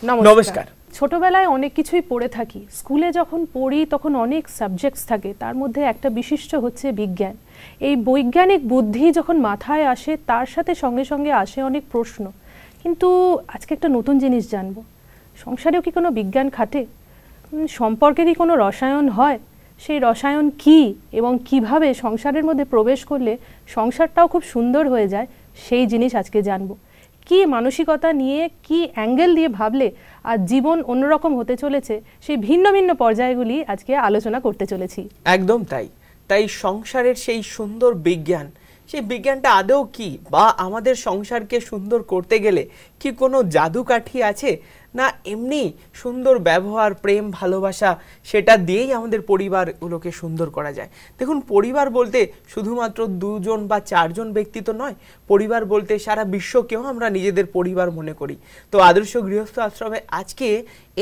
নমস্কার। ছোটবেলায় অনেক কিছুই পড়ে থাকি, স্কুলে যখন পড়ি তখন অনেক সাবজেক্টস থাকে, তার মধ্যে একটা বিশিষ্ট হচ্ছে বিজ্ঞান। এই বৈজ্ঞানিক বুদ্ধি যখন মাথায় আসে তার সাথে সঙ্গে সঙ্গে আসে অনেক প্রশ্ন। কিন্তু আজকে একটা নতুন জিনিস জানবো, সংসারেও কি কোনো বিজ্ঞান খাটে? সম্পর্কেরই কোনো রসায়ন হয়? সেই রসায়ন কি এবং কিভাবে সংসারের মধ্যে প্রবেশ করলে সংসারটাও খুব সুন্দর হয়ে যায়, সেই জিনিস আজকে জানবো। কি মানসিকতা নিয়ে, কি অ্যাঙ্গেল দিয়ে ভাবলে আর জীবন অন্যরকম হতে চলেছে, সেই ভিন্ন ভিন্ন পর্যায়গুলি আজকে আলোচনা করতে চলেছি। একদম তাই সংসারের সেই সুন্দর বিজ্ঞান, সেই বিজ্ঞানটা আদৌ কি, বা আমাদের সংসারকে সুন্দর করতে গেলে কি কোনো জাদুকাঠি আছে, না এমনি সুন্দর ব্যবহার, প্রেম, ভালোবাসা, সেটা দিয়েই আমাদের পরিবারগুলোকে সুন্দর করা যায়। দেখুন, পরিবার বলতে শুধুমাত্র 2জন বা 4জন ব্যক্তি তো নয়, পরিবার বলতে সারা বিশ্বকেও আমরা নিজেদের পরিবার মনে করি। তো আদর্শ গৃহস্থ আশ্রমে আজকে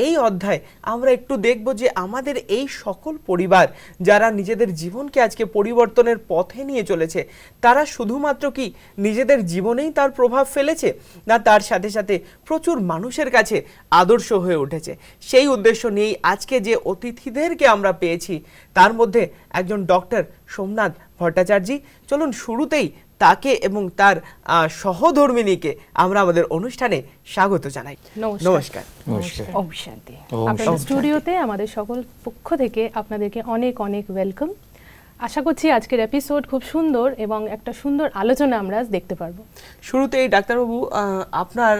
এই অধ্যায় আমরা একটু দেখব যে আমাদের এই সকল পরিবার যারা নিজেদের জীবনকে আজকে পরিবর্তনের পথে নিয়ে চলেছে, তারা শুধুমাত্র কি নিজেদের জীবনেই তার প্রভাব ফেলেছে, না তার সাথে সাথে প্রচুর মানুষের কাছে আদর্শ হয়ে উঠেছে। সেই উদ্দেশ্য নিয়েই আজকে যে অতিথিদেরকে আমরা পেয়েছি, তার মধ্যে একজন ডক্টর সোমনাথ ভট্টাচার্য। চলুন শুরুতেই তাকে এবং তার সহধর্মিনীকে আমরা আমাদের অনুষ্ঠানে স্বাগত জানাই। নমস্কার। আপনাদের স্টুডিওতে আমাদের সকল পক্ষ থেকে আপনাদেরকে অনেক অনেক ওয়েলকাম। আশা করছি আজকের এপিসোড খুব সুন্দর এবং একটা সুন্দর আলোচনা আমরা আজ দেখতে পারবো। শুরুতেই ডাক্তারবাবু, আপনার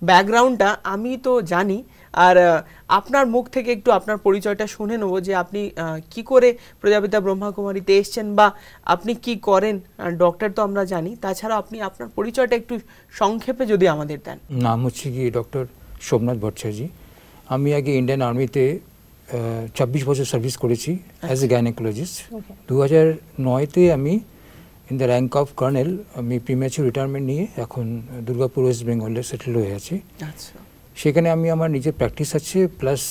ব্যাকগ্রাউন্ডটা আমি তো জানি, আর আপনার মুখ থেকে একটু আপনার পরিচয়টা শুনে নেব যে আপনি কি করে প্রজাপিতা ব্রহ্মাকুমারীতে এসছেন, বা আপনি কি করেন। ডক্টর তো আমরা জানি, তাছাড়া আপনি আপনার পরিচয়টা একটু সংক্ষেপে যদি আমাদের দেন। নাম হচ্ছে কি ডক্টর সোমনাথ ভট্টাচার্য। আমি আগে ইন্ডিয়ান আর্মিতে 26 বছর সার্ভিস করেছি অ্যাজ এ গাইনোকোলজিস্ট। 2009-তে আমি in the rank of colonel আমি প্রিম্যাচুর রিটায়ারমেন্ট নিয়ে এখন দুর্গাপুর ওয়েস্ট বেঙ্গলে সেটেল হয়ে আছি। সেখানে আমি আমার নিজের প্র্যাকটিস আছে, প্লাস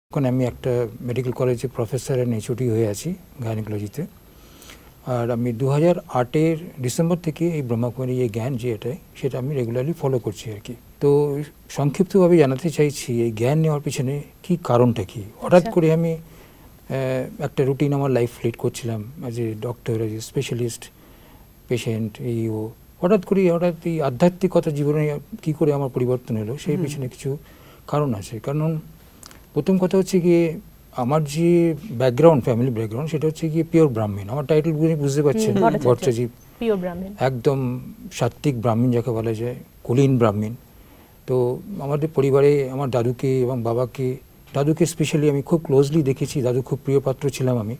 এখন আমি একটা মেডিকেল কলেজে প্রফেসর অ্যান্ড এইচওডি হয়ে আছি গাইনোকোলজিতে। আর আমি 2008-এর ডিসেম্বর থেকে এই ব্রহ্মাকুমারী এই জ্ঞান যে সেটা আমি রেগুলারলি ফলো করছি আর কি। তো সংক্ষিপ্তভাবে জানাতে চাইছি এই জ্ঞান নেওয়ার পিছনে কি কারণটা কি। হঠাৎ করে আমি একটা রুটিন আমার লাইফ লিড করছিলাম as a doctor, as a specialist, patient, হঠাৎ এই আধ্যাত্মিকতা জীবনে কি করে আমার পরিবর্তন হলো, সেই পিছনে কিছু কারণ আছে। কারণ প্রথম কথা হচ্ছে গিয়ে আমার যে ব্যাকগ্রাউন্ড, ফ্যামিলি ব্যাকগ্রাউন্ড, সেটা হচ্ছে গিয়ে পিওর ব্রাহ্মণ। আমার টাইটেল বুঝতে পারছেন, ভট্টাচার্য, একদম সাত্ত্বিক ব্রাহ্মণ যাকে বলা যায়, কুলীন ব্রাহ্মণ। তো আমাদের পরিবারে আমার দাদুকে এবং দাদুকে স্পেশালি আমি খুব ক্লোজলি দেখেছি। দাদু খুব প্রিয় পাত্র ছিলাম আমি।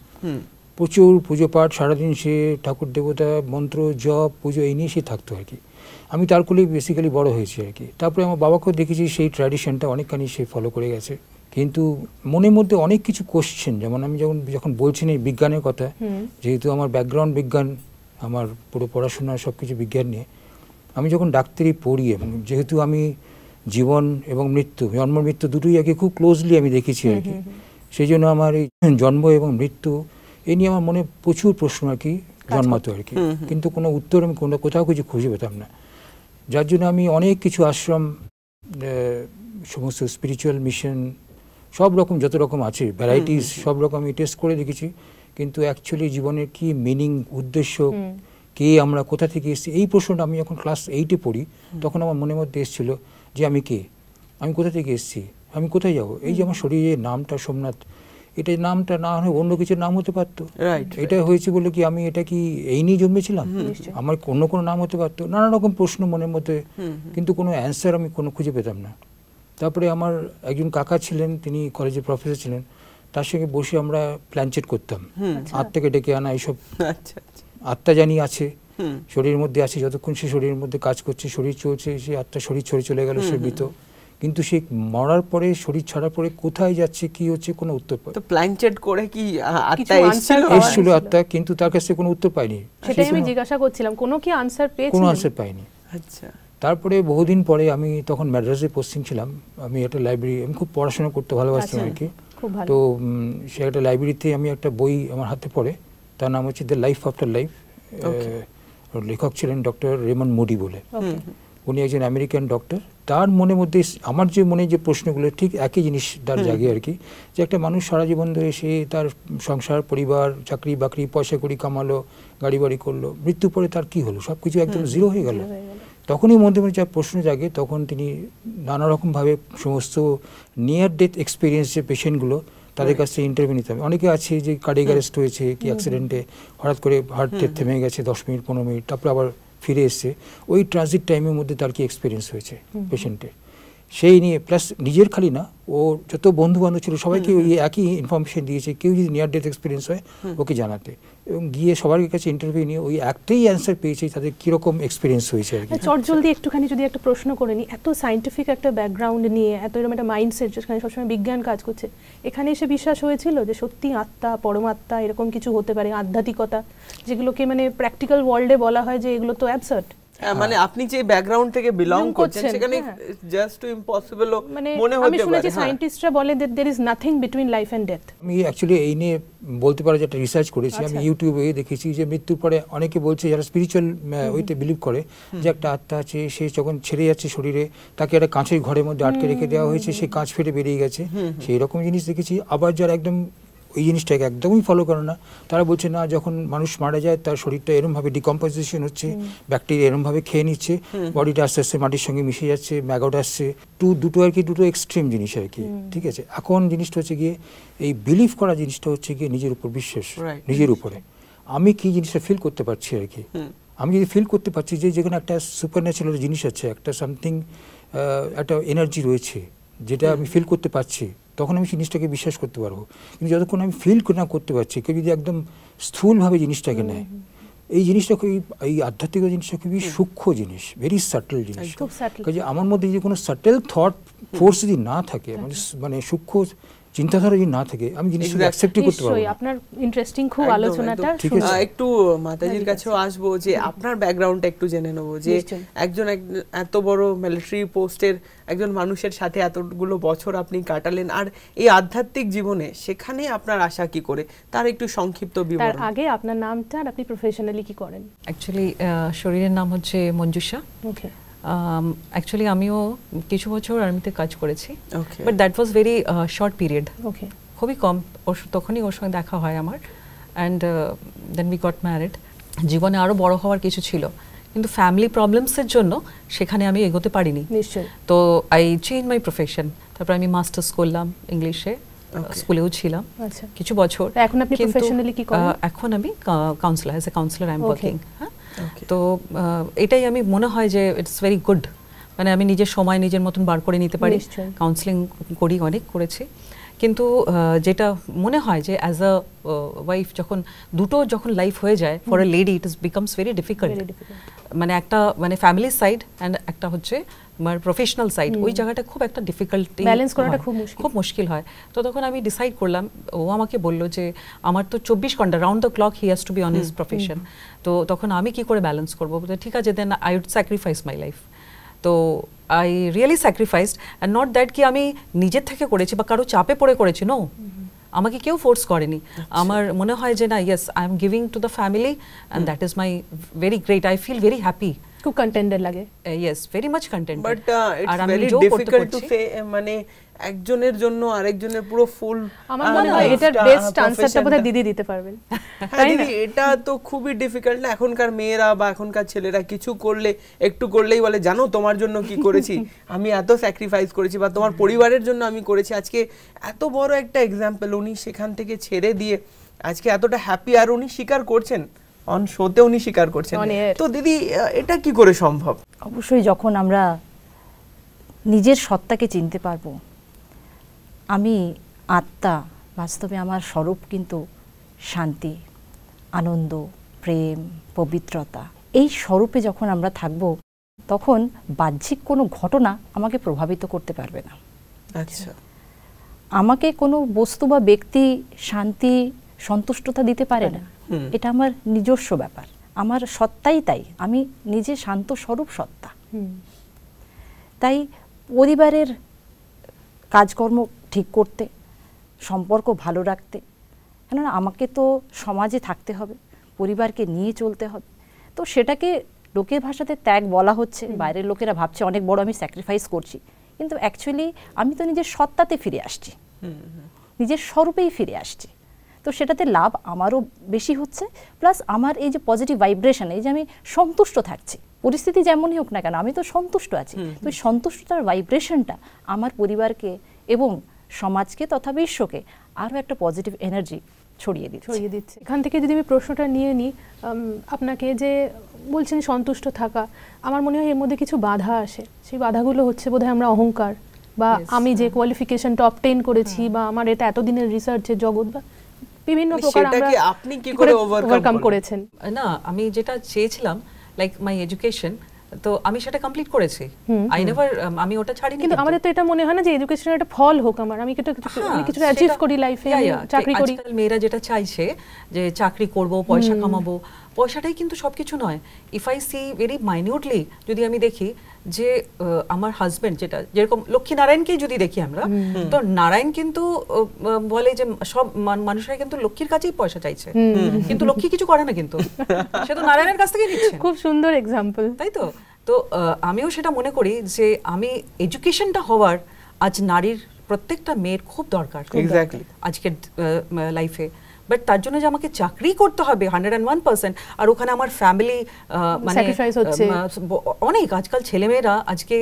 প্রচুর পুজো পাঠ, সারাদিন সে ঠাকুর দেবতা মন্ত্র জপ পুজো এই নিয়ে সে থাকতো আর কি। আমি তার কোলেই বেসিক্যালি বড় হয়েছি আর কি। তারপরে আমার বাবাকেও দেখেছি সেই ট্র্যাডিশনটা অনেকখানি সে ফলো করে গেছে। কিন্তু মনের মধ্যে অনেক কিছু কোশ্চেন, যেমন আমি যখন বলছেন এই বিজ্ঞানের কথা, যেহেতু আমার ব্যাকগ্রাউন্ড বিজ্ঞান, আমার পুরো পড়াশোনা সব কিছু বিজ্ঞান নিয়ে, আমি যখন ডাক্তারি পড়ি এবং যেহেতু আমি জীবন এবং মৃত্যু, জন্ম মৃত্যু দুটোই আর কি খুব ক্লোজলি আমি দেখেছি আর কি, সেই জন্য আমার এই জন্ম এবং মৃত্যু এই নিয়ে আমার মনে প্রচুর প্রশ্ন আর কি জন্মাতো আর কি। কিন্তু কোনো উত্তর আমি কোথাও কিছু খুঁজে পেতাম না। যার জন্য আমি অনেক কিছু আশ্রম, সমস্ত স্পিরিচুয়াল মিশন, সব রকম যত রকম আছে ভ্যারাইটিস, সব রকম আমি টেস্ট করে দেখেছি। কিন্তু অ্যাকচুয়ালি জীবনের কি মিনিং, উদ্দেশ্য, কে আমরা, কোথা থেকে এসেছি, এই প্রশ্নটা আমি যখন ক্লাস 8-এ পড়ি তখন আমার মনের মধ্যে এসেছিল যে আমি কে, আমি কোথা থেকে এসেছি, আমি কোথায় যাব। এই যে আমার শরীরের নামটা সোমনাথ, এটা নামটা না হলে অন্য কিছুর নাম হতে পারতো। এটা হয়েছে বলে কি আমি এটা কি এই নিয়ে জন্মেছিলাম, আমার অন্য কোনো নাম হতে পারতো। নানা রকম প্রশ্ন মনের মধ্যে, কিন্তু কোনো অ্যান্সার আমি খুঁজে পেতাম না। তারপরে আমার একজন কাকা ছিলেন, তিনি কলেজের প্রফেসর ছিলেন, তার সঙ্গে বসে আমরা প্ল্যানচেট করতাম, আত্মাকে ডেকে আনা, এইসব। আত্মা জানি আছে, শরীরের মধ্যে আছে, যতক্ষণ সে শরীরের মধ্যে কাজ করছে, শরীর চলছে, সে আত্মা শরীর ছেড়ে চলে গেল, সে মৃত। কিন্তু সে মরার পরে, শরীর ছাড়ার পরে কোথায় যাচ্ছে, কি হচ্ছে, কোনো উত্তর পায়। তো প্ল্যানচেট করে কি আত্মা এসেছিল আত্মা, কিন্তু তার কাছে কোনো উত্তর পাইনি। সেটাই আমি জিজ্ঞাসা করছিলাম, কোনো কি আনসার পেয়েছি? কোনো আনসার পাইনি। আচ্ছা। তারপরে বহুদিন পরে, আমি তখন ম্যাড্রাসে পোস্টিং ছিলাম, আমি একটা লাইব্রেরি, আমি খুব পড়াশোনা করতে ভালোবাসতাম আর কি। তো সে একটা লাইব্রেরিতে আমি একটা বই আমার হাতে পড়ে, তার নাম হচ্ছে দ্য লাইফ আফটার লাইফ। লেখক ছিলেন ডক্টর রেমন্ড মুডি বলে। উনি একজন আমেরিকান ডক্টর। তার মনের মধ্যে আমার যে মনে যে প্রশ্নগুলো ঠিক একই জিনিস তার জাগে আর কি, যে একটা মানুষ সারা জীবন ধরে সে তার সংসার, পরিবার, চাকরি বাকরি, পয়সা কড়ি কামালো, গাড়ি বাড়ি করলো, মৃত্যুর পরে তার কি হলো, সব কিছু একদম জিরো হয়ে গেল। তখনই মধ্যে মধ্যে যা প্রশ্ন জাগে, তখন তিনি নানা রকমভাবে সমস্ত নিয়ার ডেথ এক্সপিরিয়েন্স যে পেশেন্টগুলো তাদের কাছ থেকে ইন্টারভিউ নিতে হবে। অনেকে আছে যে কার্ডিয়াক অ্যারেস্ট হয়েছে কি অ্যাক্সিডেন্টে, হঠাৎ করে হার্ট থেমে গেছে 10 মিনিট 15 মিনিট, তারপরে আবার ফিরে এসছে, ওই ট্রানজিট টাইমের মধ্যে তার কি এক্সপিরিয়েন্স হয়েছে পেশেন্টের, সেই নিয়ে প্লাস নিজের খালি না, ও যত বন্ধু বান্ধব ছিল সবাইকে ওই একই ইনফরমেশন দিয়েছে, কেউ যদি নিয়ার ডেথ এক্সপিরিয়েন্স হয় ওকে জানাতে, এবং গিয়ে সবার কাছে ইন্টারভিউ নিয়ে ওই একটাই অ্যান্সার পেয়েছে তাদের কীরকম এক্সপিরিয়েন্স হয়েছে আর কি। চটজলদি একটুখানি যদি একটা প্রশ্ন করে নিই, এত সায়েন্টিফিক একটা ব্যাকগ্রাউন্ড নিয়ে, এত এরকম একটা মাইন্ডসেট যেখানে সবসময় বিজ্ঞান কাজ করছে, এখানে এসে বিশ্বাস হয়েছিল যে সত্যি আত্মা, পরমাত্মা এরকম কিছু হতে পারে, আধ্যাত্মিকতা, যেগুলোকে মানে প্র্যাকটিক্যাল ওয়ার্ল্ডে বলা হয় যে এগুলো তো অ্যাবসার্ড। মানে আপনি যে ব্যাকগ্রাউন্ড থেকে বিলং করছেন সেখানে জাস্ট টু ইম্পসিবল মনে হতে পারে। আমি শুনেছি সায়েন্টিস্টরা বলে that there is nothing between life and death. আমি অ্যাকচুয়ালি এই নিয়ে বলতে পারি যে একটা রিসার্চ করেছি আমি, ইউটিউবে দেখেছি যে মৃত্যুর পরে অনেকে বলছে যারা স্পিরিচুয়াল ওইতে বিলিভ করে যে একটা আত্মা আছে, সে যখন ছেড়ে যাচ্ছে শরীরে, তাকে একটা কাঁচের ঘরের মধ্যে আটকে রেখে দেওয়া হয়েছে, সে কাঁচ ফেটে বেরিয়ে গেছে, সেই রকম জিনিস দেখেছি। আবার যারা একদম ওই জিনিসটাকে একদমই ফলো করে না, তারা বলছে না, যখন মানুষ মারা যায় তার শরীরটা এরমভাবে ডিকম্পোজিশন হচ্ছে, ব্যাকটেরিয়া এরমভাবে খেয়ে নিচ্ছে, বডিটা আস্তে আস্তে মাটির সঙ্গে মিশে যাচ্ছে, ম্যাগট আসছে, দুটো আর কি, দুটো এক্সট্রিম জিনিস আর কি। ঠিক আছে, এখন জিনিসটা হচ্ছে গিয়ে এই বিলিভ করা জিনিসটা হচ্ছে গিয়ে নিজের উপর বিশ্বাস, নিজের উপরে আমি কি জিনিসটা ফিল করতে পারছি আর কি। আমি যদি ফিল করতে পারছি যে যেখানে একটা সুপার ন্যাচারাল জিনিস আছে, একটা সামথিং, একটা এনার্জি রয়েছে যেটা আমি ফিল করতে পারছি, তখন আমি জিনিসটাকে বিশ্বাস করতে পারবো। কিন্তু যতক্ষণ আমি ফিল না করতে পারছি, কেউ যদি একদম স্থূলভাবে জিনিসটাকে নেয়, এই জিনিসটা খুবই, এই আধ্যাত্মিক জিনিসটা খুবই সূক্ষ্ম জিনিস, ভেরি সাটল জিনিস। কাজে আমার মধ্যে যদি কোনো সাটল থট ফোর্স যদি না থাকে, মানে সূক্ষ্ম চিন্তাধারা যদি না থাকে, আমি জিনিসটাকে অ্যাকসেপ্টই করতে পারবো না। আপনার ইন্টারেস্টিং খুব আলোচনাটা। একটু মাতাজির কাছেও আসবো, যে আপনার ব্যাকগ্রাউন্ডটা একটু জেনে নেবো, যে একজন এত বড় মিলিটারি পোস্টের একজন মানুষের সাথে এতগুলো বছর আপনি কাটালেন, আর এই আধ্যাত্মিক জীবনে সেখানে আপনার আশা কি করে, তার একটু সংক্ষিপ্ত বিবরণ। তার আগে আপনার নামটা আর আপনি প্রফেশনালি কি করেন? অ্যাকচুয়ালি শরীরের নাম হচ্ছে মঞ্জুষা। ওকে। অ্যাকচুয়ালি আমিও কিছু বছর আর্মিতে কাজ করেছি, but that was very short period. Okay. খুবই কম, তখনই ওর সঙ্গে দেখা হয় আমার, and then we got married. জীবনে আরও বড় হওয়ার কিছু ছিল, কিন্তু ফ্যামিলি প্রবলেমসের জন্য সেখানে আমি এগোতে পারিনি। নিশ্চয়ই। তো আই চেঞ্জ মাই প্রফেশন। তারপর আমি মাস্টার্স করলাম ইংলিশে, স্কুলেও ছিলাম কিছু বছর। এখন আপনি প্রফেশনালি কি করেন? এখন আমি councillor, as a councillor I am working. হ্যাঁ, তো এটাই আমি মনে হয় যে ইটস ভেরি গুড, মানে আমি নিজের সময় নিজের মতন বার করে নিতে পারি। কাউন্সিলিং করি, অনেক করেছি, কিন্তু যেটা মনে হয় যে অ্যাজ আ ওয়াইফ যখন লাইফ হয়ে যায় for a lady, it becomes very difficult. মানে একটা মানে ফ্যামিলির সাইড অ্যান্ড একটা হচ্ছে আমার প্রফেশনাল সাইড, ওই জায়গাটা খুব একটা ডিফিকাল্টি, ব্যালেন্স করাটা খুব মুশকিল হয়। তো তখন আমি ডিসাইড করলাম, ও আমাকে বললো যে আমার তো 24 ঘন্টা round the clock he has to be on his profession. তো তখন আমি কি করে ব্যালেন্স করবো? ঠিক আছে, then I would sacrifice my life. তো I really sacrificed, and not that কি আমি নিজের থেকে করেছি বা কারো চাপে পড়ে করেছি, নো, আমাকে কেউ ফোর্স করেনি। আমার মনে হয় যে না, yes, I am giving to the family and that is my very great, I feel very happy. খুব কন্টেন্টেড লাগে। Yes, very much contented. But it's very difficult to say, মানে একজনের জন্য আরেকজনের পুরো ফুল। আমার মনে হয় এটার বেস্ট আনসারটা বোধহয় দিদি দিতে পারবেন। হ্যাঁ দিদি, এটা তো খুবই ডিফিকাল্ট না? এখনকার মেয়েরা বা এখনকার ছেলেরা কিছু করলে, একটু করলেই বলে, জানো তোমার জন্য কি করেছি, আমি এত স্যাক্রিফাইস করেছি, বা তোমার পরিবারের জন্য আমি করেছি। আজকে এত বড় একটা এক্সাম্পল, উনি সেখান থেকে ছেড়ে দিয়ে আজকে এতটা হ্যাপি, আর উনি স্বীকার করছেন অন শোতে, উনি স্বীকার করছেন। তো দিদি, এটা কি করে সম্ভব? অবশ্যই যখন আমরা নিজের সত্তাকে চিনতে পারবো, আমি আত্মা, বাস্তবে আমার স্বরূপ কিন্তু শান্তি, আনন্দ, প্রেম, পবিত্রতা, এই স্বরূপে যখন আমরা থাকবো, তখন বাহ্যিক কোনো ঘটনা আমাকে প্রভাবিত করতে পারবে না। আচ্ছা, আমাকে কোনো বস্তু বা ব্যক্তি শান্তি, সন্তুষ্টতা দিতে পারে না, এটা আমার নিজস্ব ব্যাপার, আমার সত্তাই তাই, আমি নিজে শান্ত স্বরূপ সত্তা। তাই পরিবারের কাজকর্ম ঠিক করতে, সম্পর্ক ভালো রাখতে, কেননা আমাকে তো সমাজে থাকতে হবে, পরিবারকে নিয়ে চলতে হবে, তো সেটাকে লোকের ভাষাতে ত্যাগ বলা হচ্ছে, বাইরের লোকেরা ভাবছে অনেক বড় আমি স্যাক্রিফাইস করছি, কিন্তু অ্যাকচুয়ালি আমি তো নিজের সত্তাতে ফিরে আসছি, নিজের স্বরূপেই ফিরে আসছি। তো সেটাতে লাভ আমারও বেশি হচ্ছে, প্লাস আমার এই যে পজিটিভ ভাইব্রেশন, এই যে আমি সন্তুষ্ট থাকছি, পরিস্থিতি যেমনই হোক না কেন আমি তো সন্তুষ্ট আছি, তো এই সন্তুষ্টতার ভাইব্রেশনটা আমার পরিবারকে এবং সমাজকে তথা বিশ্বকে আরও একটা পজিটিভ এনার্জি ছড়িয়ে দিচ্ছে। এখান থেকে যদি আমি প্রশ্নটা নিয়ে নিই আপনাকে, যে বলছেন সন্তুষ্ট থাকা, আমার মনে হয় এর মধ্যে কিছু বাধা আসে, সেই বাধাগুলো হচ্ছে বোধহয় আমরা অহংকার, বা আমি যে কোয়ালিফিকেশনটা অবটেইন করেছি, বা আমার এটা এতদিনের রিসার্চের জগৎ, বা বিভিন্ন প্রকার আমরা আপনি কি করে ওভারকাম করেছেন? না, আমি যেটা চেয়েছিলাম লাইক মাই এডুকেশন, তো আমি সেটা কমপ্লিট করেছি। আই নেভার, আমি ওটা ছাড়িনি। কিন্তু আমাদের তো এটা মনে হয় না যে এডুকেশনের একটা ফল হোক, আমি কিছু অ্যাচিভ করি লাইফে, চাকরি করি। আজকাল মেয়েরা যেটা চাইছে যে চাকরি করব, পয়সা কামাবো, পয়সাটাই কিন্তু সবকিছু নয়। If I see very minutely, যদি আমি দেখি যে আমার হাজবেন্ড, যেটা যেরকম লক্ষ্মীনারায়ণকেই যদি দেখি আমরা, তো নারায়ণ কিন্তু বলে যে সব মানুষরা কিন্তু লক্ষ্মীর কাছেই পয়সা চাইছে, কিন্তু লক্ষ্মী কিছু করে না, কিন্তু সে তো নারায়ণের কাছ থেকে নিচ্ছে। খুব সুন্দর এক্সাম্পল, তাই তো? তো আমিও সেটা মনে করি যে আমি এডুকেশনটা হওয়ার আজ নারীর প্রত্যেকটা মেয়ের খুব দরকার আজকের লাইফে। বাট তার জন্য যে আমাকে চাকরি করতে হবে 101%, আর ওখানে আমার ফ্যামিলি মানে অনেক, আজকাল ছেলেমেয়েরা আজকে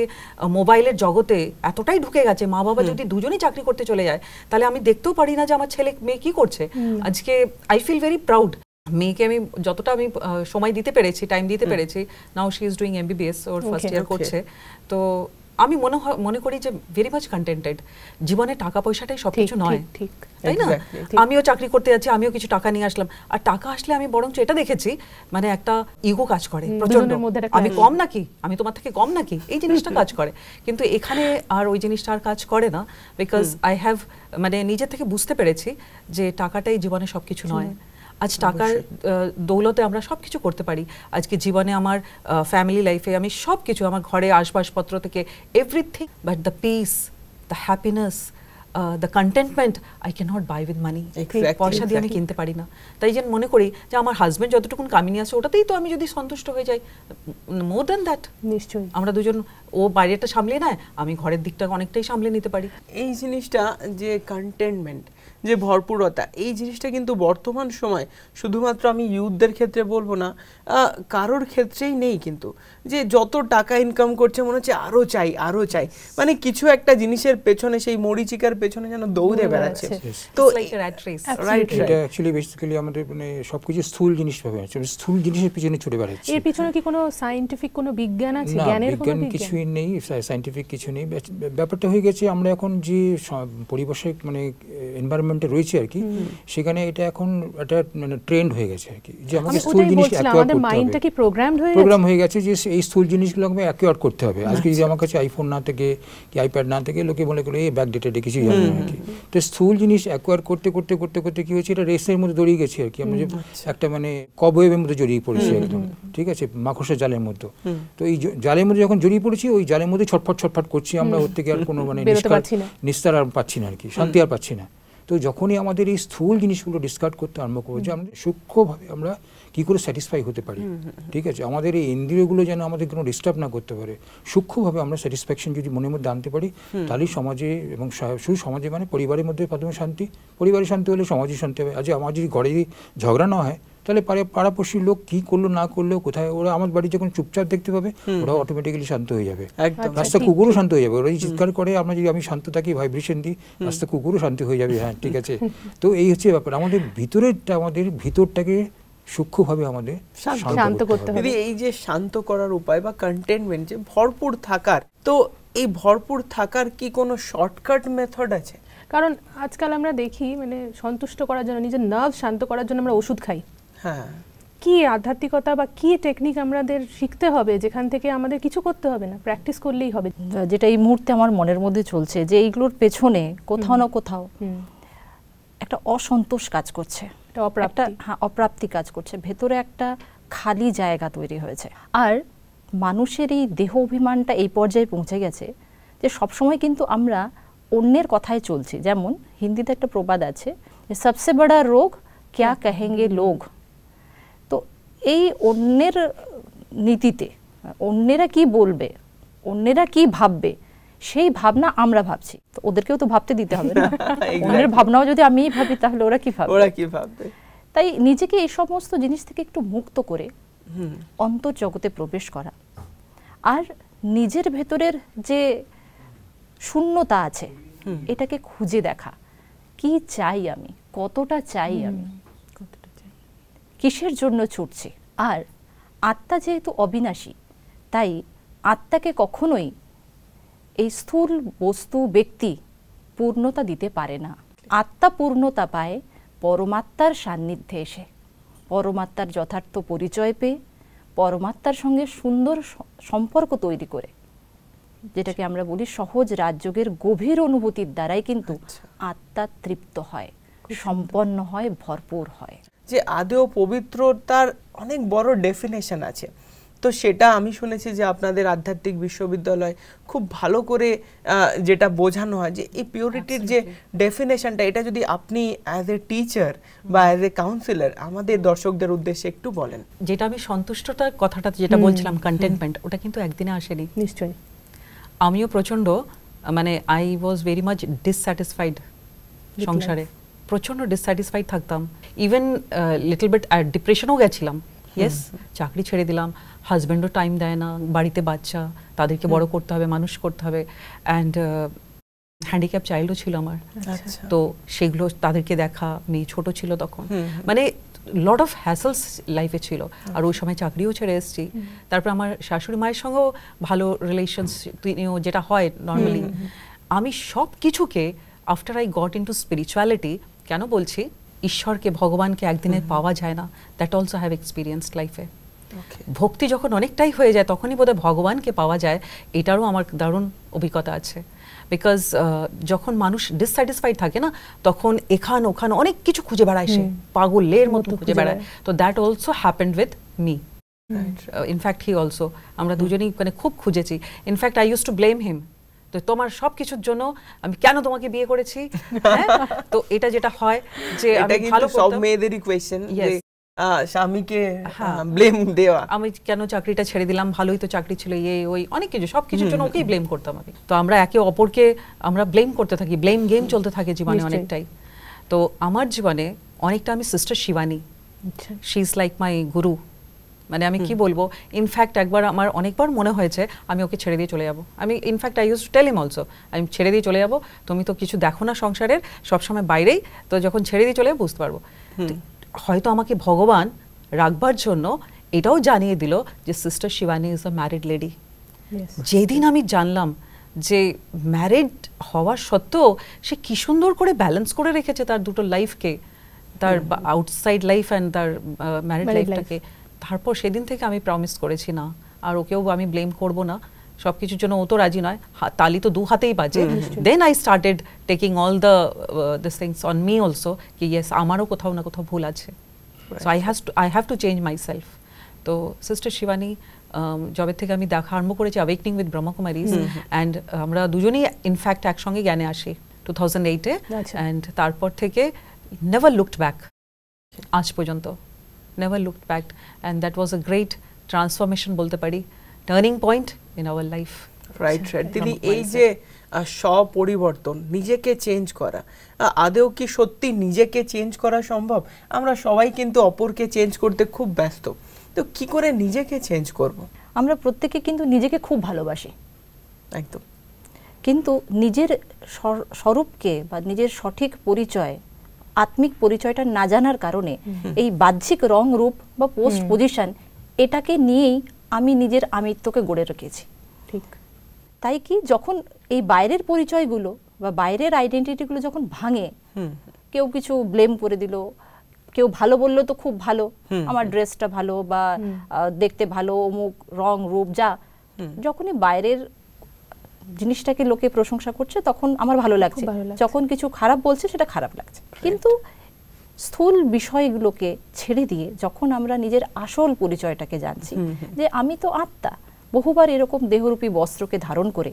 মোবাইলের জগতে এতটাই ঢুকে গেছে, মা বাবা যদি দুজনেই চাকরি করতে চলে যায়, তাহলে আমি দেখতেও পারি না যে আমার ছেলে মেয়ে কি করছে। আজকে আই ফিল ভেরি প্রাউড, মেয়েকে আমি যতটা আমি সময় দিতে পেরেছি, টাইম দিতে পেরেছি। Now she is doing MBBS, or first year করছে। তো আমি মনে করি যে ভেরি মাচ কন্টেন্টেড। জীবনে টাকা পয়সাটাই সবকিছু নয়, তাই না? আমিও চাকরি করতে যাচ্ছি, আমিও কিছু টাকা নিয়ে আসলাম, আর টাকা আসলে আমি বরঞ্চ এটা দেখেছি, মানে একটা ইগো কাজ করে প্রচন্ড, আমি কম নাকি, আমি তোমার থেকে কম নাকি, এই জিনিসটা কাজ করে। কিন্তু এখানে আর ওই জিনিসটা আর কাজ করে না, বিকজ আই হ্যাভ মানে নিজে থেকে বুঝতে পেরেছি যে টাকাটাই জীবনে সবকিছু নয়। আজ টাকার দৌলতে আমরা সব কিছু করতে পারি। আজকে জীবনে আমার ফ্যামিলি লাইফে আমি সব কিছু, আমার ঘরে আসবাবপত্র থেকে everything, but the peace, the happiness, the contentment I can not buy with money. পয়সা দিয়ে আমি কিনতে পারি না। তাই জন্য মনে করি যে আমার হাজব্যান্ড যতটুকুন কামিনী আছে ওটাতেই তো আমি যদি সন্তুষ্ট হয়ে যাই, মোর দ্যান দ্যাট নিশ্চয়ই আমরা দুজন, ও বাইরেটা সামলিয়ে নেয়, আমি ঘরের দিকটা অনেকটাই সামলে নিতে পারি। এই জিনিসটা যে কন্টেন্টমেন্ট, যে ভরপুরতা, এই জিনিসটা কিন্তু বর্তমান সময় শুধুমাত্র আমি ইউথদের ক্ষেত্রে বলবো না, কারোর ক্ষেত্রেই নেই। কিন্তু যে যত টাকা ইনকাম করছে মনে হচ্ছে আরো চাই আরো চাই, মানে কিছু একটা জিনিসের পেছনে, সেই মরিচিকার পেছনে যেন দৌড়ে বেড়াচ্ছে। তো এটা অ্যাকচুয়ালি বেসিক্যালি আমাদের মানে সবকিছু স্থূল জিনিস ভাবে আছে, স্থূল জিনিসের পিছনে ছুটে বেড়াচ্ছে। এর পিছনে কি কোনো সায়েন্টিফিক কোনো বিজ্ঞান আছে? জ্ঞানের কোনো বিজ্ঞান কিছুই নেই, সায়েন্টিফিক কিছু নেই। ব্যাপারটা হয়ে গেছে আমরা এখন যে পরিবেশে মানে এনভায়রনমেন্টে রয়েছে আর কি, সেখানে এটা এখন একটা মানে ট্রেন্ড হয়ে গেছে আর কি, যে আমাকে স্থূল জিনিস অ্যাকোয়ার করতে হবে। মাইন্ডটা কি প্রোগ্রাম হয়ে গেছে যে এই স্থূল জিনিসগুলো আমাকে অ্যাকোয়ার করতে হবে। আজকে যদি আমার কাছে আইফোন না থাকে কি আইপ্যাড না থাকে, লোকে বলে করে এই ব্যাকডেটেড কিছু জানে না আর কি। তো স্থূল জিনিস অ্যাকোয়ার করতে করতে করতে করতে কি হয়েছে, এটা রেসের মধ্যে দড়িয়ে গেছে আর কি। আমরা যে একটা মানে কবওয়েবের মধ্যে জড়িয়ে পড়েছি একদম, ঠিক আছে, মাকড়সার জালের মধ্যে। তো এই জালের মধ্যে যখন জড়িয়ে পড়েছি, ওই জালের মধ্যে ছটফট করছি আমরা, ওর থেকে আর কোনো মানে নিস্তার আর পাচ্ছি না আর কি, শান্তি আর পাচ্ছি না। তো যখনই আমাদের এই স্থূল জিনিসগুলো ডিসকার্ড করতে আরম্ভ করবো, যে আমাদের সূক্ষ্মভাবে আমরা কী করে স্যাটিসফাই হতে পারি, ঠিক আছে, আমাদের এই ইন্দ্রিয়গুলো যেন আমাদের কোনো ডিস্টার্ব না করতে পারে, সূক্ষ্মভাবে আমরা স্যাটিসফ্যাকশন যদি মনের মধ্যে আনতে পারি, তাহলেই সমাজে এবং শুধু সমাজে মানে পরিবারের মধ্যে প্রথমে শান্তি, পরিবারের শান্তি হলে সমাজে শান্তি হবে। আজ আমার যদি ঘরে ঝগড়া না হয়, তাহলে পাড়াপড়শির লোক কি করলো না করলো, কোথায়, ওরা আমার বাড়ি যখন চুপচাপ দেখতে পাবে, ওরা অটোমেটিক্যালি শান্ত হয়ে যাবে। রাস্তা কুকুরও শান্ত হয়ে যাবে, ওরা চিৎকার করে, আমরা যদি আমি শান্ত থাকি, ভাইব্রেশন দিই, রাস্তা কুকুরও শান্ত হয়ে যাবে। হ্যাঁ, ঠিক আছে। তো এই হচ্ছে ব্যাপার, আমাদের ভিতরটাকে সূক্ষ্মভাবে আমাদের শান্ত করতে হবে। এই যে শান্ত করার উপায় বা কন্টেনমেন্ট, যে ভরপুর থাকার, তো এই ভরপুর থাকার কি কোনো শর্টকাট মেথড আছে? কারণ আজকাল আমরা দেখি মানে সন্তুষ্ট করার জন্য, নিজের নার্ভ শান্ত করার জন্য আমরা ওষুধ খাই। হ্যাঁ, কি আধ্যাত্মিকতা বা কি টেকনিক আমাদের শিখতে হবে, যেখান থেকে আমাদের কিছু করতে হবে না, প্র্যাকটিস করলেই হবে? যেটা এই মুহূর্তে আমার মনের মধ্যে চলছে, যে এইগুলোর পেছনে কোথাও না কোথাও একটা অসন্তোষ কাজ করছে, অপ্রাপ্তি কাজ করছে, ভেতরে একটা খালি জায়গা তৈরি হয়েছে। আর মানুষের এই দেহ অভিমানটা এই পর্যায়ে পৌঁছে গেছে যে সবসময় কিন্তু আমরা অন্যের কথায় চলছি। যেমন হিন্দিতে একটা প্রবাদ আছে যে সবসে বড়া রোগ ক্যা কহেঙ্গে লোগ। তো এই অন্যের নীতিতে, অন্যেরা কি বলবে, অন্যেরা কি ভাববে, সেই ভাবনা আমরা ভাবছি, তো ওদেরকেও তো ভাবতে দিতে হবে না। অন্যের ভাবনাও যদি আমিই ভাবি তাহলে ওরা কি ভাববে? তাই নিজেকে এই সমস্ত জিনিস থেকে একটু মুক্ত করে অন্তর্জগতে প্রবেশ করা, আর নিজের ভেতরের যে শূন্যতা আছে এটাকে খুঁজে দেখা, কি চাই আমি, কতটা চাই আমি, কিসের জন্য ছুটছি। আর আত্মা যেহেতু অবিনাশী, তাই আত্মাকে কখনোই এই স্থূল বস্তু ব্যক্তি পূর্ণতা দিতে পারে না। আত্মা পূর্ণতা পায় পরমাত্মার সান্নিধ্যে এসে, পরমাত্মার যথার্থ পরিচয় পেয়ে, পরমাত্মার সঙ্গে সুন্দর সম্পর্ক তৈরি করে, যেটাকে আমরা বলি সহজ রাজযোগের গভীর অনুভূতির দ্বারাই কিন্তু আত্মা তৃপ্ত হয়, সম্পন্ন হয়, ভরপুর হয়। যে আদেও পবিত্রতার অনেক বড় ডেফিনেশন আছে, তো সেটা আমি শুনেছি যে আপনাদের আধ্যাত্মিক বিশ্ববিদ্যালয় খুব ভালো করে যেটা বোঝানো হয় যে এই পিউরিটির যে ডেফিনেশনটা, এটা যদি আপনি অ্যাজ এ টিচার বা অ্যাজ এ কাউন্সিলর আমাদের দর্শকদের উদ্দেশ্যে একটু বলেন। যেটা আমি সন্তুষ্টতার কথাটা যেটা বলছিলাম, কন্টেন্টমেন্ট, ওটা কিন্তু একদিনে আসেনি। নিশ্চয়ই আমিও প্রচন্ড, মানে I was very much dissatisfied সংসারে, প্রচন্ড ডিসস্যাটিসফাইড থাকতাম, ইভেন লিটল বিট ডিপ্রেশনও গেছিলাম। ইয়েস, চাকরি ছেড়ে দিলাম, হাজব্যান্ডও টাইম দেয় না, বাড়িতে বাচ্চা, তাদেরকে বড় করতে হবে, মানুষ করতে হবে, অ্যান্ড হ্যান্ডিক্যাপ চাইল্ডও ছিল আমার, তো সেগুলো তাদেরকে দেখা, মেয়ে ছোট ছিল তখন, মানে লট অফ হ্যাসেলস লাইফে ছিল। আর ওই সময় চাকরিও ছেড়ে এসেছি। তারপর আমার শাশুড়ি মায়ের সঙ্গেও ভালো রিলেশনস, যেটা হয় নর্মালি। আমি সব কিছুকে after I got into spirituality, কেন বলছি, ঈশ্বরকে, ভগবানকে একদিনে পাওয়া যায় না, দ্যাট অলসো হ্যাভ এক্সপিরিয়েন্সড লাইফে। ভক্তি যখন অনেকটাই হয়ে যায় তখনই বোধহয় ভগবানকে পাওয়া যায়, এটারও আমার দারুণ অভিজ্ঞতা আছে। বিকজ যখন মানুষ ডিসস্যাটিসফাইড থাকে না, তখন এখান ওখান অনেক কিছু খুঁজে বেড়ায়, সে পাগলের মতো খুঁজে বেড়ায়। তো that also happened with me, in fact he also, আমরা দুজনেই মানে খুব খুঁজেছি। In fact I use to blame him, তো তোমার সব কিছুর জন্য আমি কেন তোমাকে বিয়ে করেছি। তো এটা যেটা হয় যে আমি ভালো সব মেয়েদেরই কোয়েশ্চেন, যে স্বামীকে ব্লেম দেওয়া, আমি কেন চাকরিটা ছেড়ে দিলাম, ভালোই তো চাকরি ছিল, ওই অনেক কিছু, সব কিছুর জন্য ওকেই ব্লেম করতাম আমি। তো আমরা একে অপরকে আমরা ব্লেম করতে থাকি, ব্লেম গেম চলতে থাকে জীবনে অনেকটাই। তো আমার জীবনে অনেকটা আমি sister Shivani, she is like my guru, মানে আমি কি বলবো। ইনফ্যাক্ট একবার আমার অনেকবার মনে হয়েছে আমি ওকে ছেড়ে দিয়ে চলে যাবো। আমি in fact I use to tell him also, আমি ছেড়ে দিয়ে চলে যাবো, তুমি তো কিছু দেখো না সংসারের, সবসময় বাইরেই, তো যখন ছেড়ে দিয়ে চলে যাবো বুঝতে পারবো। হয়তো আমাকে ভগবান রাখবার জন্য এটাও জানিয়ে দিল যে sister Shivani is a married lady. যেদিন আমি জানলাম যে ম্যারিড হওয়ার সত্ত্বেও সে কি সুন্দর করে ব্যালেন্স করে রেখেছে তার দুটো লাইফকে, তার আউটসাইড লাইফ অ্যান্ড তার ম্যারিড লাইফটাকে, তারপর সেদিন থেকে আমি প্রমিস করেছি না আর ওকেও আমি ব্লেম করব না, সব কিছুর জন্য ও তো রাজি নয়, তালি তো দু হাতেই বাজে। Then I started taking all this things on me also, কি ইয়েস আমারও কোথাও না কোথাও ভুল আছে, so I have to change myself. তো সিস্টার শিবানী জবের থেকে আমি দেখা আরম্ভ করেছি অ্যাওয়েকনিং উইথ ব্রহ্মকুমারিজ, অ্যান্ড আমরা দুজনেই ইনফ্যাক্ট একসঙ্গে জ্ঞানে আসি 2008-এ, অ্যান্ড তারপর থেকে নেভার লুকড ব্যাক, আজ পর্যন্ত never looked back, and that was a great transformation বলতে পারি, turning point in our life. Right right দিদি, এই যে স্বপরিবর্তন, নিজেকে চেঞ্জ করা, আদেও কি সত্যি নিজেকে চেঞ্জ করা সম্ভব? আমরা সবাই কিন্তু অপরকে চেঞ্জ করতে খুব ব্যস্ত, তো কি করে নিজেকে চেঞ্জ করব? আমরা প্রত্যেকে কিন্তু নিজেকে খুব ভালোবাসি, একদম, কিন্তু নিজের স্বরূপকে বা নিজের সঠিক পরিচয়, আত্মিক পরিচয়টা না জানার কারণে এই বাহ্যিক রং রূপ বা পোস্ট পজিশন, এটাকে নিয়েই আমি নিজের আমিত্বকে গড়ে রেখেছি। ঠিক তাই কি যখন এই বাইরের পরিচয়গুলো বা বাইরের আইডেন্টিটিগুলো যখন ভাঙে, কেউ কিছু ব্লেম করে দিল, কেউ ভালো বললো তো খুব ভালো, আমার ড্রেসটা ভালো বা দেখতে ভালো, অমুক রং রূপ যা, যখনই বাইরের জিনিসটাকে লোকে প্রশংসা করছে তখন আমার ভালো লাগছে, যখন কিছু খারাপ বলছে সেটা খারাপ লাগছে। কিন্তু স্থূল বিষয়গুলোকে ছেড়ে দিয়ে যখন আমরা নিজের আসল পরিচয়টাকে জানছি, যে আমি তো আত্মা, বহুবার এরকম দেহরূপী বস্ত্রকে ধারণ করে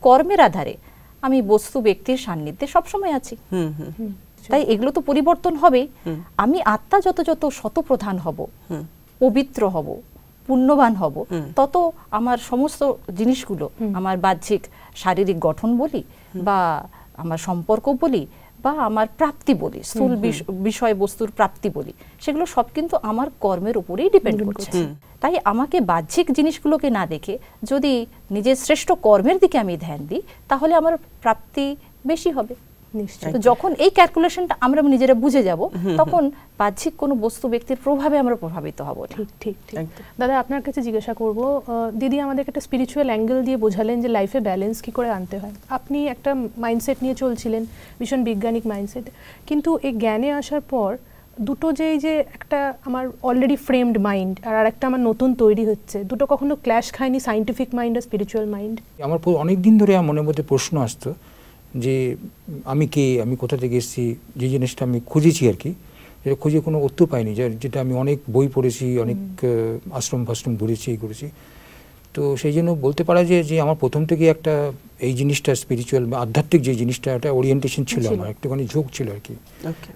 কর্মের আধারে আমি বস্তু ব্যক্তির সান্নিধ্যে সবসময় আছি, তাই এগুলো তো পরিবর্তন হবে। আমি আত্মা যত যত শতপ্রধান হব, পবিত্র হব, পুণ্যবান হব, তত আমার সমস্ত জিনিসগুলো, আমার বাহ্যিক শারীরিক গঠন বলি বা আমার সম্পর্ক বলি বা আমার প্রাপ্তি বলি, স্থূল বিষয়বস্তুর প্রাপ্তি বলি, সেগুলো সব কিন্তু আমার কর্মের উপরেই ডিপেন্ড করছে। তাই আমাকে বাহ্যিক জিনিসগুলোকে না দেখে যদি নিজের শ্রেষ্ঠ কর্মের দিকে আমি ধ্যান দিই, তাহলে আমার প্রাপ্তি বেশি হবে। তো যখন এই ক্যালকুলেশনটা আমরা নিজেরা বুঝে যাব, তখন বাহ্যিক কোনো বস্তু ব্যক্তির প্রভাবে আমরা প্রভাবিত হব। ঠিক ঠিক ঠিক। দাদা, আপনার কাছে জিজ্ঞাসা করব, দিদি আমাদেরকে একটা স্পিরিচুয়াল অ্যাঙ্গেল দিয়ে বোঝালেন যে লাইফে ব্যালেন্স কি করে আনতে হয়। আপনি একটা মাইন্ডসেট নিয়ে চলছিলেন, ভীষণ বৈজ্ঞানিক মাইন্ডসেট, কিন্তু এই জ্ঞানে আসার পর দুটো যে একটা আমার অলরেডি ফ্রেমড মাইন্ড আর একটা আমার নতুন তৈরি হচ্ছে, দুটো কখনো ক্ল্যাশ খায়নি, সায়েন্টিফিক মাইন্ড আর স্পিরিচুয়াল মাইন্ড? আমার অনেক দিন ধরে আমার মনের মধ্যে প্রশ্ন আসতো যে আমি কে, আমি কোথা থেকে এসেছি, যে জিনিসটা আমি খুঁজেছি আর কি, যেটা খুঁজে কোনো উত্তর পাইনি, যেটা আমি অনেক বই পড়েছি, অনেক আশ্রম ফাশ্রম ঘুরেছি, এই করেছি। তো সেই জন্য বলতে পারা যায় যে আমার প্রথম থেকে একটা এই জিনিসটা স্পিরিচুয়াল বা আধ্যাত্মিক যে জিনিসটা, একটা ওরিয়েন্টেশন ছিল, আমার একটুখানি ঝোঁক ছিল আর কি,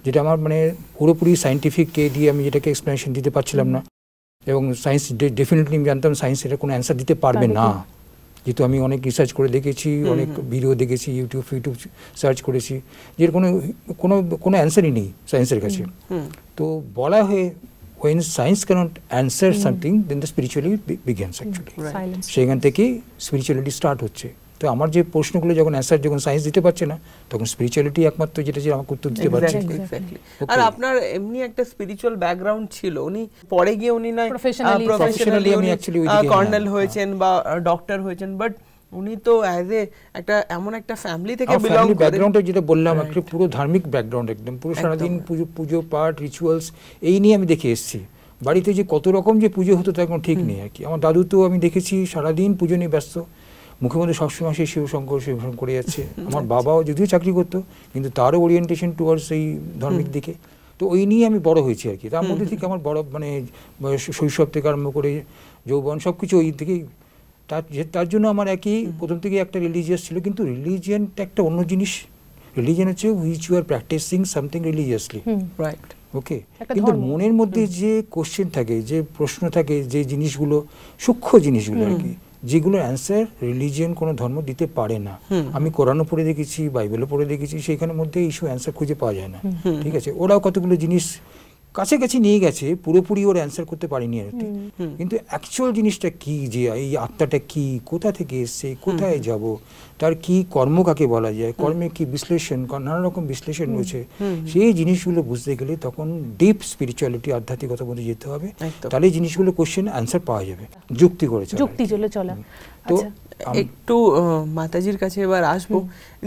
যেটা আমার মানে পুরোপুরি সায়েন্টিফিক কে দিয়ে আমি যেটাকে এক্সপ্লেনেশন দিতে পারছিলাম না। এবং সায়েন্স ডেফিনেটলি আমি জানতাম সায়েন্স এটা কোনো অ্যান্সার দিতে পারবে না, যেহেতু আমি অনেক রিসার্চ করে দেখেছি, অনেক ভিডিও দেখেছি, ইউটিউব সার্চ করেছি, যে কোনো অ্যান্সারই নেই সায়েন্সের কাছে। তো বলা হয় when science cannot answer something, then the spirituality begins actually. সেখান থেকে স্পিরিচুয়ালিটি স্টার্ট হচ্ছে। তো আমার যে প্রশ্নগুলো যখন অ্যান্সার যখন সায়েন্স দিতে পারছে না, তখন স্পিরিচুয়ালিটি একমাত্র যেটা যে আমাকে উত্তর দিতে পারছে। আর আপনার এমনি একটা স্পিরিচুয়াল ব্যাকগ্রাউন্ড ছিল, উনি পরে গিয়ে উনি না প্রফেশনালি আমি অ্যাকচুয়ালি কর্নেল হয়েছেন বা ডক্টর হয়েছেন, বাট উনি তো অ্যাজ এ একটা এমন একটা ফ্যামিলি থেকে বিলং করেন। ব্যাকগ্রাউন্ডটা যেটা বললাম একটা পুরো ধার্মিক ব্যাকগ্রাউন্ড, একদম পুরো সারাদিন পুজো পাঠ রিচুয়ালস এই নিয়ে আমি দেখে এসেছি। বাড়িতে যে কত রকম যে পুজো হতো তার কোনো ঠিক নেই আর কি। আমার দাদু তো আমি দেখেছি সারাদিন পুজো নিয়ে ব্যস্ত, মুখে মধ্যে সবসময় সেই শিবশঙ্কর করে যাচ্ছে। আমার বাবাও যদিও চাকরি করতো, কিন্তু তারও ওরিয়েন্টেশন টুয়ার্ডস এই ধার্মিক দিকে। তো ওই নিয়ে আমি বড় হয়েছি আর কি। তার মধ্যে থেকে আমার বড় মানে শৈশব থেকে আরম্ভ করে যৌবন সব কিছু ওই থেকেই। তার জন্য আমার প্রথম থেকে একটা রিলিজিয়াস ছিল, কিন্তু রিলিজিয়ানটা একটা অন্য জিনিস। রিলিজিয়ান হচ্ছে which you are practising something religiously, right? Okay, কিন্তু মনের মধ্যে যে কোশ্চেন থাকে, যে প্রশ্ন থাকে, যে জিনিসগুলো সূক্ষ্ম জিনিসগুলো আর কি, যেগুলো অ্যান্সার রিলিজিয়ান কোনো ধর্ম দিতে পারে না। আমি কোরআনও পড়ে দেখেছি, বাইবেলও পড়ে দেখেছি, সেইখানের মধ্যে ইস্যু অ্যান্সার খুঁজে পাওয়া যায় না। ঠিক আছে, ওরাও কতগুলো জিনিস কাছাকাছি নিয়ে গেছে, পুরোপুরি ওর অ্যান্সার করতে পারিনি আর কি। কিন্তু অ্যাকচুয়াল জিনিসটা কি, যে এই আত্মাটা কি, কোথা থেকে এসছে, কোথায় যাব, তার কি কর্ম কাকে বলা যায়, কর্মে কি বিশ্লেষণ, নানা রকম বিশ্লেষণ রয়েছে, সেই জিনিসগুলো বুঝতে গেলে তখন ডিপ স্পিরিচুয়ালিটি, আধ্যাত্মিকতার মধ্যে যেতে হবে। তাহলে এই জিনিসগুলো কোশ্চেন অ্যান্সার পাওয়া যাবে, যুক্তি করে চলা। তো একটু মাতাজির কাছে এবার আসবো,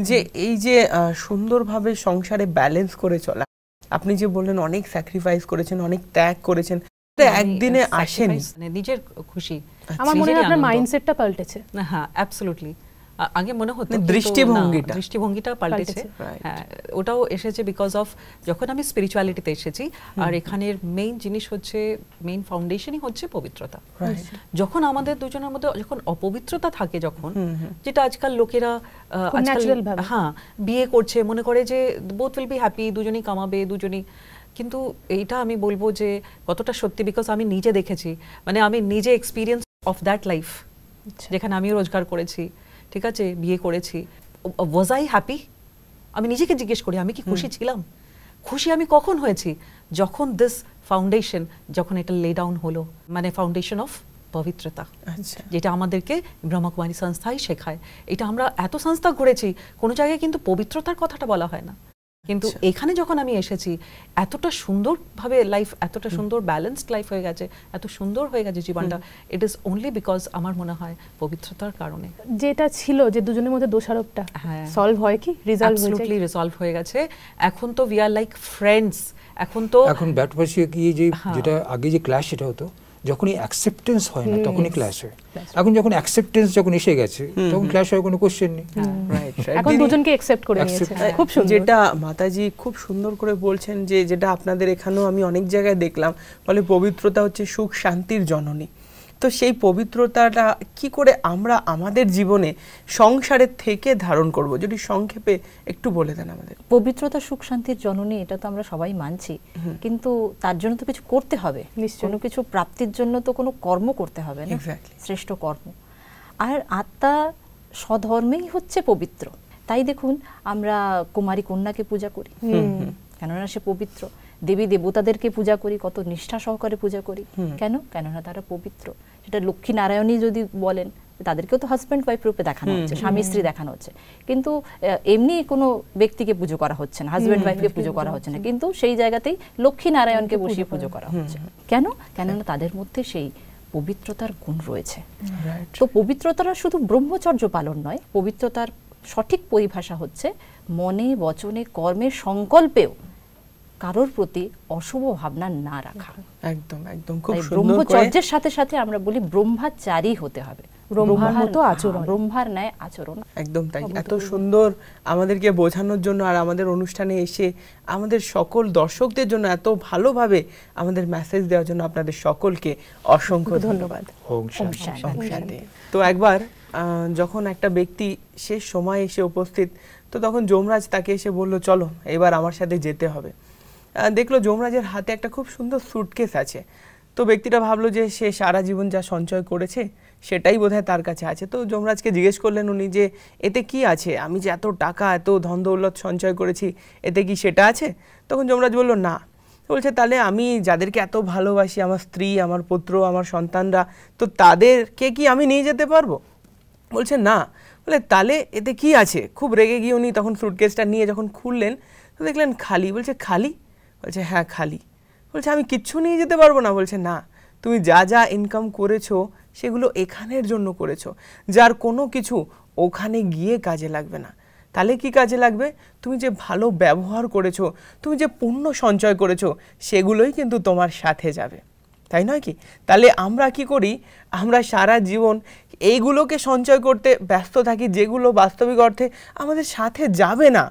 যে এই যে সুন্দরভাবে সংসারে ব্যালেন্স করে চলা, আপনি যে বললেন অনেক স্যাক্রিফাইস করেছেন, অনেক ত্যাগ করেছেন, একদিনে আসেনি, নিজের খুশি। আমার মনে হয় আপনার মাইন্ডসেটটা পাল্টেছে। হ্যাঁ, অ্যাবসলিউটলি। আগে মনে হতো দৃষ্টিভঙ্গিটা পাল্টেছে। হ্যাঁ, ওটাও এসেছে বিকজ অফ যখন আমি স্পিরিচুয়ালিটিতে এসেছি। আর এখানের মেইন জিনিস হচ্ছে, মেইন ফাউন্ডেশনই হচ্ছে পবিত্রতা। যখন আমাদের দুজনের মধ্যে যখন অপবিত্রতা থাকে, যখন যেটা আজকাল লোকেরা হ্যাঁ বিয়ে করছে, মনে করে যে বোথ উইল বি হ্যাপি, দুজনেই কামাবে, দুজনেই, কিন্তু এইটা আমি বলবো যে কতটা সত্যি, বিকজ আমি নিজে দেখেছি, মানে আমি নিজে এক্সপিরিয়েন্স অফ দ্যাট লাইফ, যেখানে আমিও রোজগার করেছি, ঠিক আছে, বিয়ে করেছি। Was I happy? আমি নিজেকে জিজ্ঞেস করি, আমি কি খুশি ছিলাম? খুশি আমি কখন হয়েছি? যখন দিস ফাউন্ডেশন, যখন এটা লে ডাউন হলো, মানে ফাউন্ডেশন অফ পবিত্রতা, যেটা আমাদেরকে ব্রহ্মকুমারী সংস্থাই শেখায়। এটা আমরা এত সংস্থা ঘুরেছি, কোনো জায়গায় কিন্তু পবিত্রতার কথাটা বলা হয় না। কিন্তু এখানে যখন আমি এসেছি, এতটা সুন্দরভাবে লাইফ, এতটা সুন্দর ব্যালেন্সড লাইফ হয়ে গেছে, এত সুন্দর হয়ে গেছে জীবনটা, ইট ইজ অনলি বিকজ আমার মনে হয় পবিত্রতার কারণে। যেটা ছিল যে দুজনের মধ্যে দোষারোপটা সলভ হয় কি, রিজলভ হয়ে গেছে। এখন তো উই আর লাইক ফ্রেন্ডস। এখন ব্যাটপাশে কি যেটা আগে যে ক্লাস সেটা হতো, যখনই অ্যাকসেপ্টেন্স হয় না তখনই ক্লাস হয়। এখন যখন অ্যাকসেপ্টেন্স যখন এসে গেছে, তখন ক্লাস হয় কোনো কোশ্চেন নেই। এখন দুজনকে অ্যাকসেপ্ট করে নিয়েছে। খুব সুন্দর, যেটা মাতাজি খুব সুন্দর করে বলছেন, যে যেটা আপনাদের এখানেও আমি অনেক জায়গায় দেখলাম, বলে পবিত্রতা হচ্ছে সুখ শান্তির জননী। তো সেই পবিত্রতাটা কি করে আমরা আমাদের জীবনে সংসারের থেকে ধারণ করব, যদি সংক্ষেপে একটু বলে দেন আমাদের। পবিত্রতা সুখ শান্তির জননী, এটা তো আমরা সবাই মানছি, কিন্তু তার জন্য তো কিছু করতে হবে, কোনো কিছু প্রাপ্তির জন্য তো কোনো কর্ম করতে হবে না, শ্রেষ্ঠ কর্ম। আর আত্মা স্বধর্মেই হচ্ছে পবিত্র। তাই দেখুন আমরা কুমারী কন্যাকে পূজা করি, কেননা সে পবিত্র। দেবী দেবতাদেরকে পূজা করি, কত নিষ্ঠা সহকারে পূজা করি, কেন? কেননা তারা পবিত্র। সেটা লক্ষ্মী নারায়ণী যদি বলেন, তাদেরকেও তো হাজব্যান্ড ওয়াইফ রূপে দেখানো হচ্ছে, স্বামী স্ত্রী দেখানো হচ্ছে, কিন্তু এমনি কোনো ব্যক্তিকে পুজো করা হচ্ছে না, হাজব্যান্ড ওয়াইফকে পুজো করা হচ্ছে না, কিন্তু সেই জায়গাতেই লক্ষ্মী নারায়ণকে বসিয়ে পুজো করা হচ্ছে। কেন? কেননা তাদের মধ্যে সেই পবিত্রতার গুণ রয়েছে। তো পবিত্রতাটা শুধু ব্রহ্মচর্য পালন নয়, পবিত্রতার সঠিক পরিভাষা হচ্ছে মনে, বচনে, কর্মে, সংকল্পেও কারোর প্রতি অশুভ ভাবনা না রাখা। একদম একদম খুব সুন্দর। ব্রহ্মচর্যের সাথে সাথে আমরা বলি ব্রহ্মচারী হতে হবে, ব্রহ্মার মতো আচরণ, ব্রহ্মার ন্যায় আচরণ। একদম তাই। এত সুন্দর আমাদেরকে বোঝানোর জন্য আর আমাদের অনুষ্ঠানে এসে আমাদের সকল দর্শকদের জন্য এত ভালোভাবে আমাদের মেসেজ দেওয়ার জন্য আপনাদের সকলকে অসংখ্য ধন্যবাদ। তো একবার যখন একটা ব্যক্তি শেষ সময় এসে উপস্থিত, তো তখন যমরাজ তাকে এসে বলল, চলো এবার আমার সাথে যেতে হবে। দেখলো যমরাজের হাতে একটা খুব সুন্দর সুটকেস আছে। তো ব্যক্তিটা ভাবলো যে সে সারা জীবন যা সঞ্চয় করেছে সেটাই বোধহয় তার কাছে আছে। তো যমরাজকে জিজ্ঞেস করলেন উনি যে এতে কি আছে, আমি যে এত টাকা এত ধন দৌলত সঞ্চয় করেছি এতে কি সেটা আছে? তখন যমরাজ বলল না। বলছে তাহলে আমি যাদেরকে এত ভালোবাসি, আমার স্ত্রী, আমার পুত্র, আমার সন্তানরা, তো তাদেরকে কি আমি নিয়ে যেতে পারবো? বলছে না। বলে তাহলে এতে কি আছে? খুব রেগে গিয়ে উনি তখন সুটকেসটা নিয়ে যখন খুললেন তো দেখলেন খালি। বলছে খালি? বলছে হ্যাঁ খালি। বলছে আমি কিচ্ছু নিয়ে যেতে পারবো না? বলছে না, তুমি যা যা ইনকাম করেছো সেগুলো এখানের জন্য করেছো, যার কোনো কিছু ওখানে গিয়ে কাজে লাগবে না। তাহলে কি কাজে লাগবে? তুমি যে ভালো ব্যবহার করেছো, তুমি যে পুণ্য সঞ্চয় করেছো, সেগুলোই কিন্তু তোমার সাথে যাবে, তাই নয় কি? তাহলে আমরা কি করি? আমরা সারা জীবন এইগুলোকে সঞ্চয় করতে ব্যস্ত থাকি যেগুলো বাস্তবিক অর্থে আমাদের সাথে যাবে না।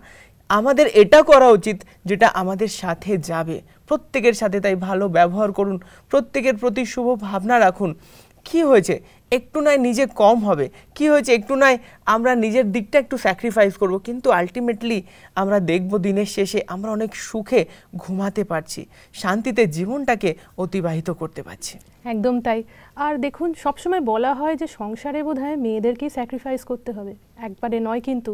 আমাদের এটা করা উচিত যেটা আমাদের সাথে যাবে, প্রত্যেকের সাথে। তাই ভালো ব্যবহার করুন, প্রত্যেকের প্রতি শুভ ভাবনা রাখুন। কি হয়েছে একটু নয় নিজে কম হবে, কি হয়েছে একটু নয় আমরা নিজের দিকটা একটু স্যাক্রিফাইস করব, কিন্তু আলটিমেটলি আমরা দেখব দিনের শেষে আমরা অনেক সুখে ঘুমাতে পারছি, শান্তিতে জীবনটাকে অতিবাহিত করতে পারছি। একদম তাই। আর দেখুন সবসময় বলা হয় যে সংসারে বোধহয় মেয়েদেরকেই স্যাক্রিফাইস করতে হবে, একবারে নয়, কিন্তু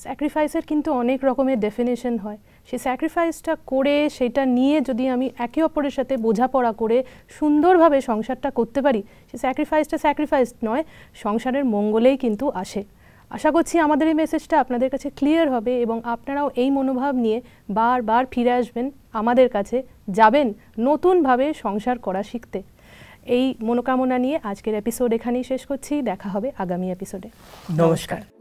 স্যাক্রিফাইসের কিন্তু অনেক রকমের ডেফিনেশন হয়। সেই স্যাক্রিফাইসটা করে সেটা নিয়ে যদি আমি একে অপরের সাথে বোঝাপড়া করে সুন্দরভাবে সংসারটা করতে পারি, সেই স্যাক্রিফাইসটা স্যাক্রিফাইস নয়, সংসারের মঙ্গলেই কিন্তু আসে। আশা করছি আমাদের এই মেসেজটা আপনাদের কাছে ক্লিয়ার হবে এবং আপনারাও এই মনোভাব নিয়ে বারবার ফিরে আসবেন আমাদের কাছে, যাবেন নতুনভাবে সংসার করা শিখতে। এই মনোকামনা নিয়ে আজকের এপিসোড এখানেই শেষ করছি। দেখা হবে আগামী এপিসোডে। নমস্কার।